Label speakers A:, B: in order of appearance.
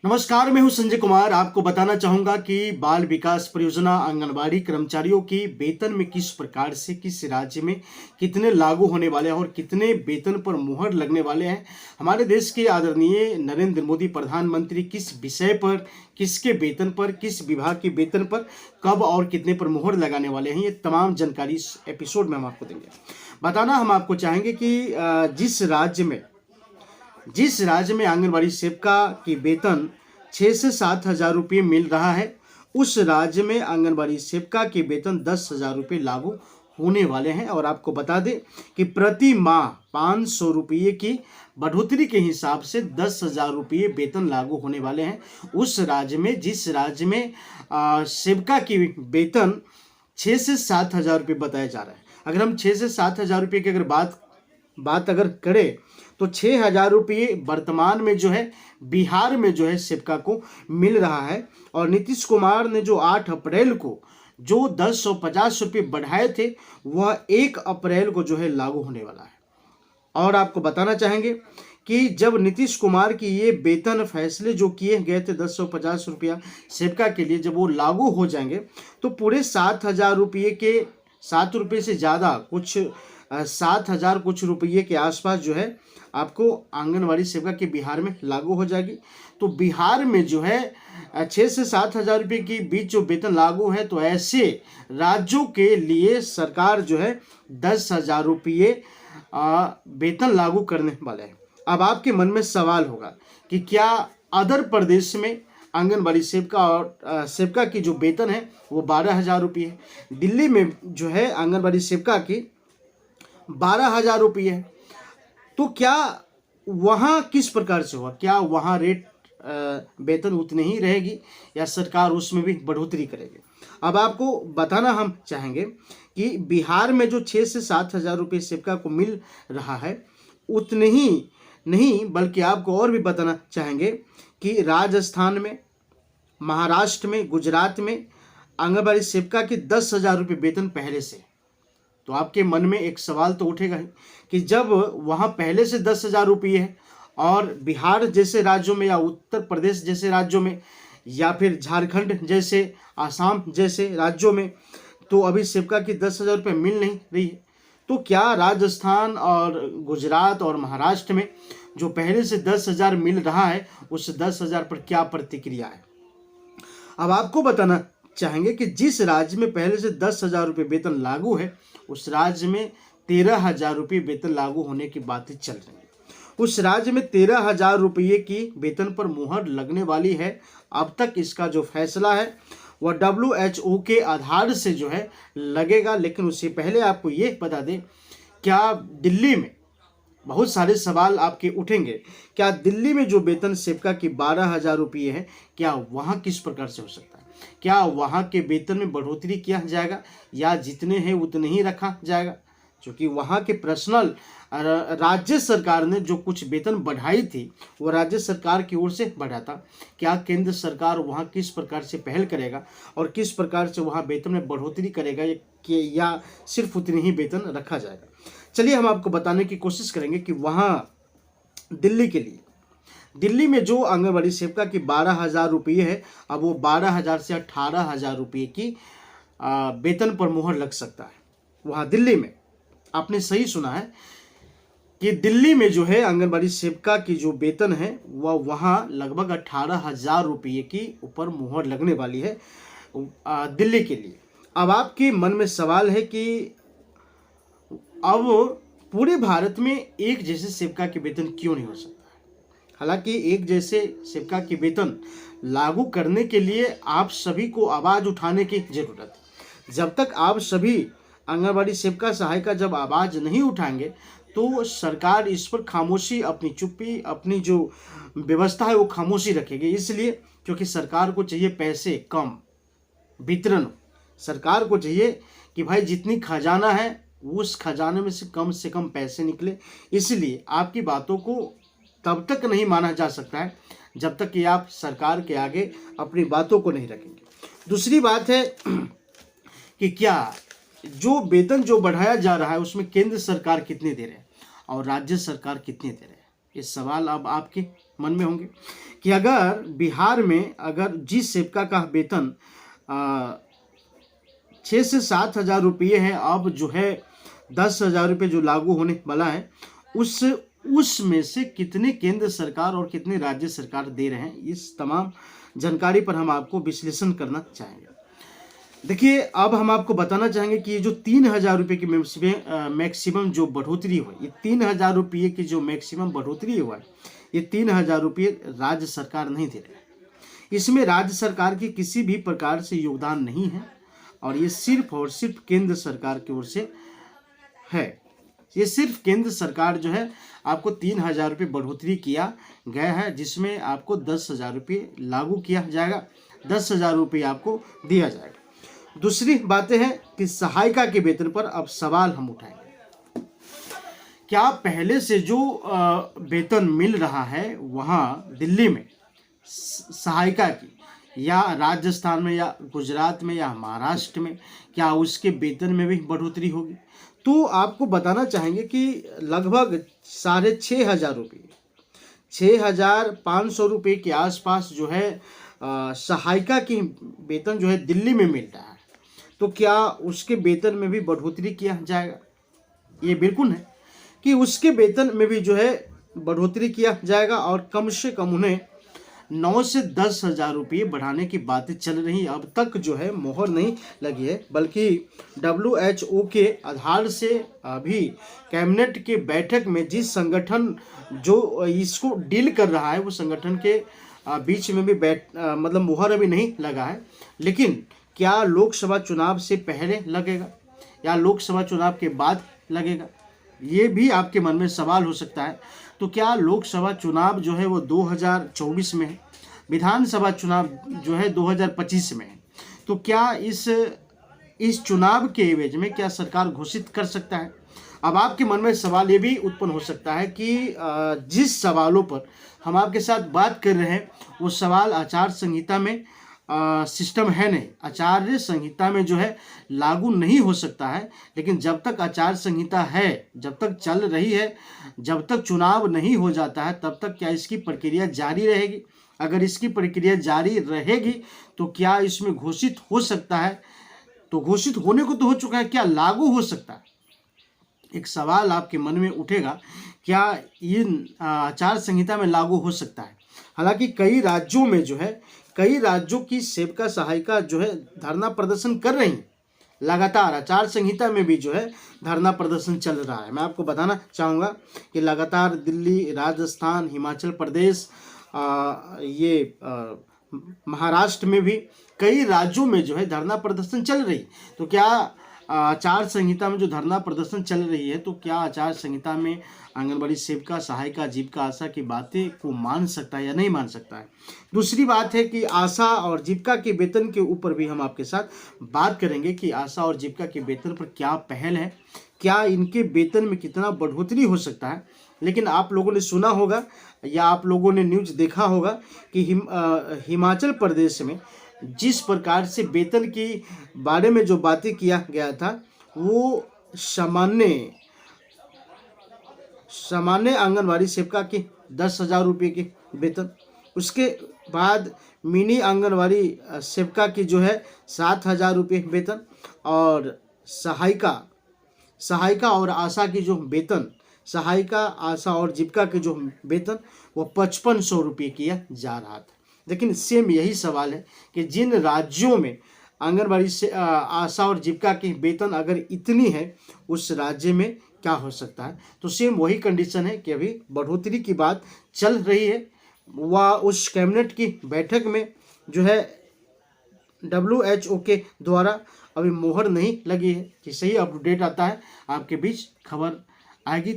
A: नमस्कार, मैं हूं संजय कुमार। आपको बताना चाहूंगा कि बाल विकास परियोजना आंगनबाड़ी कर्मचारियों की वेतन में किस प्रकार से किस राज्य में कितने लागू होने वाले हैं और कितने वेतन पर मुहर लगने वाले हैं। हमारे देश के आदरणीय नरेंद्र मोदी प्रधानमंत्री किस विषय पर, किसके वेतन पर, किस विभाग के वेतन पर कब और कितने पर मुहर लगाने वाले हैं, ये तमाम जानकारी इस एपिसोड में हम आपको देंगे। बताना हम आपको चाहेंगे कि जिस राज्य में आंगनबाड़ी सेविका की वेतन 6 से 7 हजार रुपये मिल रहा है, उस राज्य में आंगनबाड़ी सेविका के वेतन 10 हजार रुपये लागू होने वाले हैं। और आपको बता दें कि प्रति माह 500 रुपये की बढ़ोतरी के हिसाब से 10 हजार रुपये वेतन लागू होने वाले हैं उस राज्य में, जिस राज्य में सेविका की वेतन 6 से 7 हजार रुपये बताया जा रहा है। अगर हम 6 से 7 हजार रुपये की अगर बात अगर करें तो 6 हजार रुपये वर्तमान में जो है बिहार में जो है सेविका को मिल रहा है। और नीतीश कुमार ने जो 8 अप्रैल को जो 1050 रुपये बढ़ाए थे, वह 1 अप्रैल को जो है लागू होने वाला है। और आपको बताना चाहेंगे कि जब नीतीश कुमार की ये वेतन फैसले जो किए गए थे 1050 रुपया सेविका के लिए, जब वो लागू हो जाएंगे तो पूरे 7 हजार रुपये के 7 रुपये से ज़्यादा कुछ 7 हजार कुछ रुपये के आसपास जो है आपको आंगनवाड़ी सेविका के बिहार में लागू हो जाएगी। तो बिहार में जो है 6 से 7 हजार रुपये के बीच जो वेतन लागू है, तो ऐसे राज्यों के लिए सरकार जो है 10 हजार रुपये वेतन लागू करने वाले हैं। अब आपके मन में सवाल होगा कि क्या अदर प्रदेश में आंगनबाड़ी सेविका और सेविका की जो वेतन है वो 12 हजार रुपये है। दिल्ली में जो है आंगनबाड़ी सेविका की 12 हजार रुपये है। तो क्या वहाँ किस प्रकार से होगा? क्या वहाँ रेट वेतन उतनी ही रहेगी या सरकार उसमें भी बढ़ोतरी करेगी? अब आपको बताना हम चाहेंगे कि बिहार में जो 6 से 7 हजार रुपये सेविका को मिल रहा है, उतने ही नहीं बल्कि आपको और भी बताना चाहेंगे कि राजस्थान में, महाराष्ट्र में, गुजरात में आंगनबाड़ी सेविका की 10 हजार रुपये वेतन पहले से। तो आपके मन में एक सवाल तो उठेगा ही कि जब वहाँ पहले से 10 हजार रुपये है और बिहार जैसे राज्यों में या उत्तर प्रदेश जैसे राज्यों में या फिर झारखंड जैसे, आसाम जैसे राज्यों में तो अभी सेविका की 10 हजार रुपये मिल नहीं रही है, तो क्या राजस्थान और गुजरात और महाराष्ट्र में जो पहले से 10 हजार मिल रहा है, उस 10 हजार पर क्या प्रतिक्रिया है? अब आपको बताना चाहेंगे कि जिस राज्य में पहले से 10 हजार रुपये वेतन लागू है, उस राज्य में 13 हजार रुपये वेतन लागू होने की बातें चल रही है। उस राज्य में 13 हजार रुपये की वेतन पर मुहर लगने वाली है। अब तक इसका जो फैसला है वह WHO के आधार से जो है लगेगा। लेकिन उससे पहले आपको ये बता दें, क्या दिल्ली में बहुत सारे सवाल आपके उठेंगे, क्या दिल्ली में जो वेतन सेविका की 12 हजार रुपये है, क्या वहाँ किस प्रकार से हो सकता है? क्या वहाँ के वेतन में बढ़ोतरी किया जाएगा या जितने हैं उतने ही रखा जाएगा? क्योंकि वहाँ के पर्सनल राज्य सरकार ने जो कुछ वेतन बढ़ाई थी वो राज्य सरकार की ओर से बढ़ा था। क्या केंद्र सरकार वहाँ किस प्रकार से पहल करेगा और किस प्रकार से वहाँ वेतन में बढ़ोतरी करेगा या सिर्फ उतनी ही वेतन रखा जाएगा? चलिए हम आपको बताने की कोशिश करेंगे कि वहाँ दिल्ली में जो आंगनबाड़ी सेविका की 12 हजार रुपये है, अब वो 12 हजार से 18 हजार रुपये की वेतन पर मुहर लग सकता है। वहाँ दिल्ली में, आपने सही सुना है कि दिल्ली में जो है आंगनबाड़ी सेविका की जो वेतन है वह वहाँ लगभग 18 हजार रुपये की ऊपर मुहर लगने वाली है दिल्ली के लिए। अब आपके मन में सवाल है कि अब पूरे भारत में एक जैसे सेविका के वेतन क्यों नहीं हो सकता? हालांकि एक जैसे सेविका की वेतन लागू करने के लिए आप सभी को आवाज़ उठाने की जरूरत है। जब तक आप सभी आंगनबाड़ी सेविका सहायिका जब आवाज़ नहीं उठाएंगे तो सरकार इस पर खामोशी, अपनी चुप्पी, अपनी जो व्यवस्था है वो खामोशी रखेगी। इसलिए क्योंकि सरकार को चाहिए पैसे कम वितरण। सरकार को चाहिए कि भाई जितनी खजाना है उस खजाने में से कम पैसे निकले। इसलिए आपकी बातों को तब तक नहीं माना जा सकता है जब तक कि आप सरकार के आगे अपनी बातों को नहीं रखेंगे। दूसरी बात है कि क्या जो वेतन जो बढ़ाया जा रहा है उसमें केंद्र सरकार कितने दे रहे हैं और राज्य सरकार कितने दे रहे हैं? ये सवाल अब आपके मन में होंगे कि अगर बिहार में अगर जिस सेवका का वेतन 6 से 7 हज़ार रुपये है, अब जो है 10 हज़ार रुपये जो लागू होने वाला है, उसमें से कितने केंद्र सरकार और कितने राज्य सरकार दे रहे हैं, इस तमाम जानकारी पर हम आपको विश्लेषण करना चाहेंगे। देखिए, अब हम आपको बताना चाहेंगे कि ये जो 3,000 रुपये की मैक्सिमम जो बढ़ोतरी हुई, ये 3,000 रुपये की जो मैक्सिमम बढ़ोतरी हुआ है, ये 3,000 रुपये राज्य सरकार नहीं दे रही है। इसमें राज्य सरकार की किसी भी प्रकार से योगदान नहीं है और ये सिर्फ और सिर्फ केंद्र सरकार की ओर से है। ये सिर्फ केंद्र सरकार जो है आपको 3,000 रुपये बढ़ोतरी किया गया है, जिसमें आपको 10,000 रुपये लागू किया जाएगा, 10,000 रुपये आपको दिया जाएगा। दूसरी बातें हैं कि सहायिका के वेतन पर अब सवाल हम उठाएंगे। क्या पहले से जो वेतन मिल रहा है वहाँ दिल्ली में सहायिका की, या राजस्थान में या गुजरात में या महाराष्ट्र में, क्या उसके वेतन में भी बढ़ोतरी होगी? तो आपको बताना चाहेंगे कि लगभग 6,500 रुपये, 6,500 रुपये के आसपास जो है सहायिका की वेतन जो है दिल्ली में मिल रहा है। तो क्या उसके वेतन में भी बढ़ोतरी किया जाएगा? ये बिल्कुल है कि उसके वेतन में भी जो है बढ़ोतरी किया जाएगा और कम से कम उन्हें 9 से 10 हज़ार रुपये बढ़ाने की बातें चल रही हैं। अब तक जो है मोहर नहीं लगी है, बल्कि WHO के आधार से अभी कैबिनेट के बैठक में जिस संगठन जो इसको डील कर रहा है, वो संगठन के बीच में भी मतलब मोहर अभी नहीं लगा है। लेकिन क्या लोकसभा चुनाव से पहले लगेगा या लोकसभा चुनाव के बाद लगेगा, ये भी आपके मन में सवाल हो सकता है। तो क्या लोकसभा चुनाव जो है वो 2024 में है, विधानसभा चुनाव जो है 2025 में है, तो क्या इस चुनाव के एवज में क्या सरकार घोषित कर सकता है? अब आपके मन में सवाल ये भी उत्पन्न हो सकता है कि जिस सवालों पर हम आपके साथ बात कर रहे हैं वो सवाल आचार संहिता में सिस्टम है नहीं, आचार संहिता में जो है लागू नहीं हो सकता है। लेकिन जब तक आचार संहिता है, जब तक चल रही है, जब तक चुनाव नहीं हो जाता है, तब तक क्या इसकी प्रक्रिया जारी रहेगी? अगर इसकी प्रक्रिया जारी रहेगी तो क्या इसमें घोषित हो सकता है? तो घोषित होने को तो हो चुका है, क्या लागू हो सकता है? एक सवाल आपके मन में उठेगा, क्या ये आचार संहिता में लागू हो सकता है? हालांकि कई राज्यों में जो है, कई राज्यों की सेवका सहायिका जो है धरना प्रदर्शन कर रही हैं। लगातार आचार संहिता में भी जो है धरना प्रदर्शन चल रहा है। मैं आपको बताना चाहूँगा कि लगातार दिल्ली, राजस्थान, हिमाचल प्रदेश, महाराष्ट्र में भी कई राज्यों में जो है धरना प्रदर्शन चल रही। तो क्या आचार संहिता में जो धरना प्रदर्शन चल रही है, तो क्या आचार संहिता में आंगनबाड़ी सेविका, सहायिका, जीविका आशा की बातें को मान सकता है या नहीं मान सकता है? दूसरी बात है कि आशा और जीविका के वेतन के ऊपर भी हम आपके साथ बात करेंगे कि आशा और जीविका के वेतन पर क्या पहल है, क्या इनके वेतन में कितना बढ़ोतरी हो सकता है। लेकिन आप लोगों ने सुना होगा या आप लोगों ने न्यूज़ देखा होगा कि हिमाचल प्रदेश में जिस प्रकार से वेतन के बारे में जो बातें किया गया था, वो सामान्य आंगनवाड़ी सेविका के 10,000 रुपये के वेतन, उसके बाद मिनी आंगनवाड़ी सेविका की जो है 7,000 रुपये वेतन, और सहायिका और आशा की जो वेतन, सहायिका, आशा और जीविका के जो वेतन वो 5,500 रुपये किया जा रहा था। लेकिन सेम यही सवाल है कि जिन राज्यों में आंगनबाड़ी से आशा और जीविका की वेतन अगर इतनी है, उस राज्य में क्या हो सकता है? तो सेम वही कंडीशन है कि अभी बढ़ोतरी की बात चल रही है। वह उस कैबिनेट की बैठक में जो है WHO के द्वारा अभी मोहर नहीं लगी है। जैसे ही अपडेट आता है आपके बीच खबर आएगी।